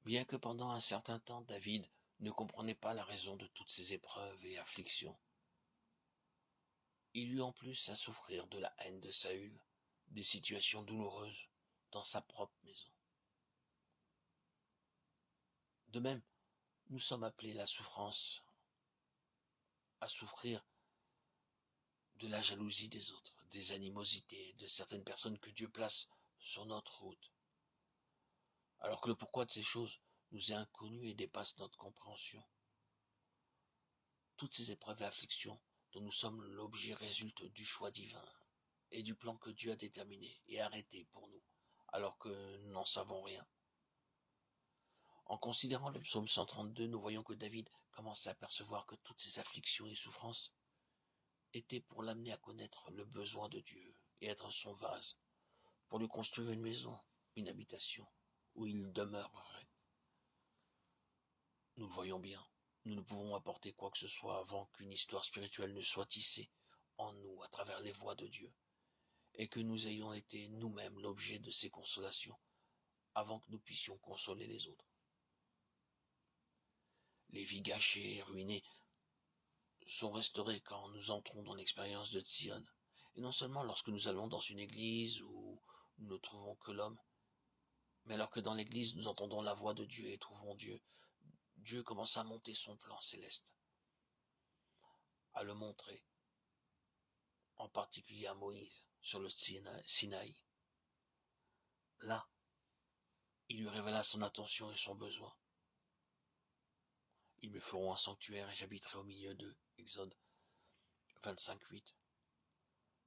Bien que pendant un certain temps David ne comprenait pas la raison de toutes ces épreuves et afflictions, il eut en plus à souffrir de la haine de Saül, des situations douloureuses dans sa propre maison. De même, nous sommes appelés à souffrir de la jalousie des autres, des animosités, de certaines personnes que Dieu place sur notre route. Alors que le pourquoi de ces choses nous est inconnu et dépasse notre compréhension. Toutes ces épreuves et afflictions dont nous sommes l'objet résultent du choix divin et du plan que Dieu a déterminé et arrêté pour nous, alors que nous n'en savons rien. En considérant le psaume 132, nous voyons que David commençait à percevoir que toutes ces afflictions et souffrances étaient pour l'amener à connaître le besoin de Dieu et être son vase, pour lui construire une maison, une habitation, où il demeurerait. Nous le voyons bien, nous ne pouvons apporter quoi que ce soit avant qu'une histoire spirituelle ne soit tissée en nous à travers les voies de Dieu, et que nous ayons été nous-mêmes l'objet de ces consolations, avant que nous puissions consoler les autres. Les vies gâchées et ruinées sont restaurées quand nous entrons dans l'expérience de Tzion, et non seulement lorsque nous allons dans une église où nous ne trouvons que l'homme, mais alors que dans l'église nous entendons la voix de Dieu et trouvons Dieu. Dieu commence à monter son plan céleste, à le montrer, en particulier à Moïse, sur le Sinaï. Là, il lui révéla son attention et son besoin. Ils me feront un sanctuaire et j'habiterai au milieu d'eux. Exode 25:8.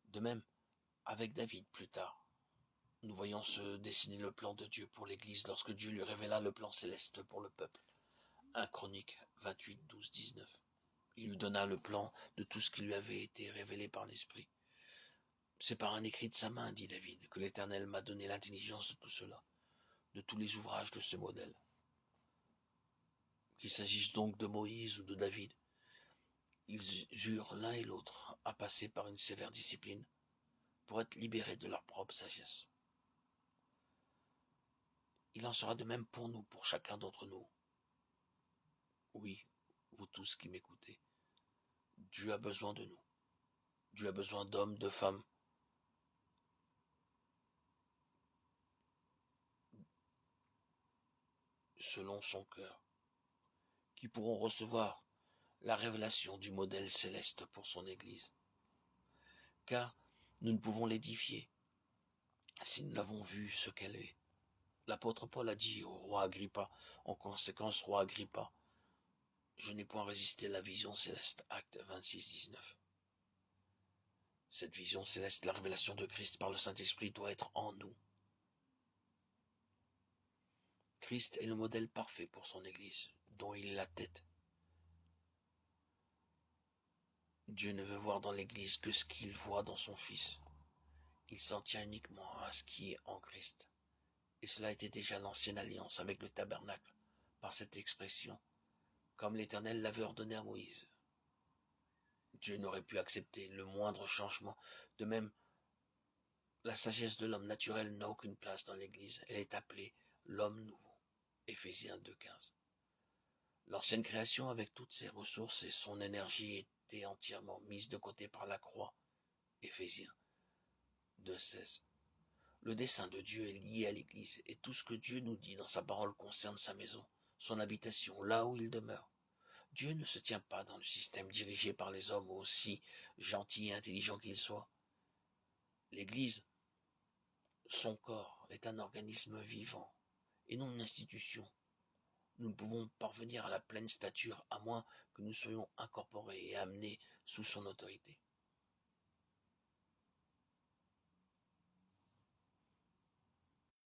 De même, avec David plus tard, nous voyons se dessiner le plan de Dieu pour l'Église lorsque Dieu lui révéla le plan céleste pour le peuple. 1 Chroniques 28:12-19. Il lui donna le plan de tout ce qui lui avait été révélé par l'Esprit. C'est par un écrit de sa main, dit David, que l'Éternel m'a donné l'intelligence de tout cela, de tous les ouvrages de ce modèle. Qu'il s'agisse donc de Moïse ou de David, ils eurent l'un et l'autre à passer par une sévère discipline pour être libérés de leur propre sagesse. Il en sera de même pour nous, pour chacun d'entre nous. Oui, vous tous qui m'écoutez, Dieu a besoin de nous. Dieu a besoin d'hommes, de femmes, selon son cœur, qui pourront recevoir la révélation du modèle céleste pour son Église. Car nous ne pouvons l'édifier si nous l'avons vu ce qu'elle est. L'apôtre Paul a dit au roi Agrippa, en conséquence, roi Agrippa, je n'ai point résisté à la vision céleste, acte 26:19. Cette vision céleste, la révélation de Christ par le Saint-Esprit doit être en nous. Christ est le modèle parfait pour son Église, dont il est la tête. Dieu ne veut voir dans l'Église que ce qu'il voit dans son Fils. Il s'en tient uniquement à ce qui est en Christ. Et cela était déjà l'ancienne alliance avec le tabernacle, par cette expression, comme l'Éternel l'avait ordonné à Moïse. Dieu n'aurait pu accepter le moindre changement. De même, la sagesse de l'homme naturel n'a aucune place dans l'Église. Elle est appelée l'homme nouveau. Éphésiens 2:15. L'ancienne création, avec toutes ses ressources et son énergie, était entièrement mise de côté par la croix. Éphésiens 2:16. Le dessein de Dieu est lié à l'Église, et tout ce que Dieu nous dit dans sa parole concerne sa maison, son habitation, là où il demeure. Dieu ne se tient pas dans le système dirigé par les hommes, aussi gentils et intelligents qu'ils soient. L'Église, son corps, est un organisme vivant, et non une institution. Nous ne pouvons parvenir à la pleine stature à moins que nous soyons incorporés et amenés sous son autorité.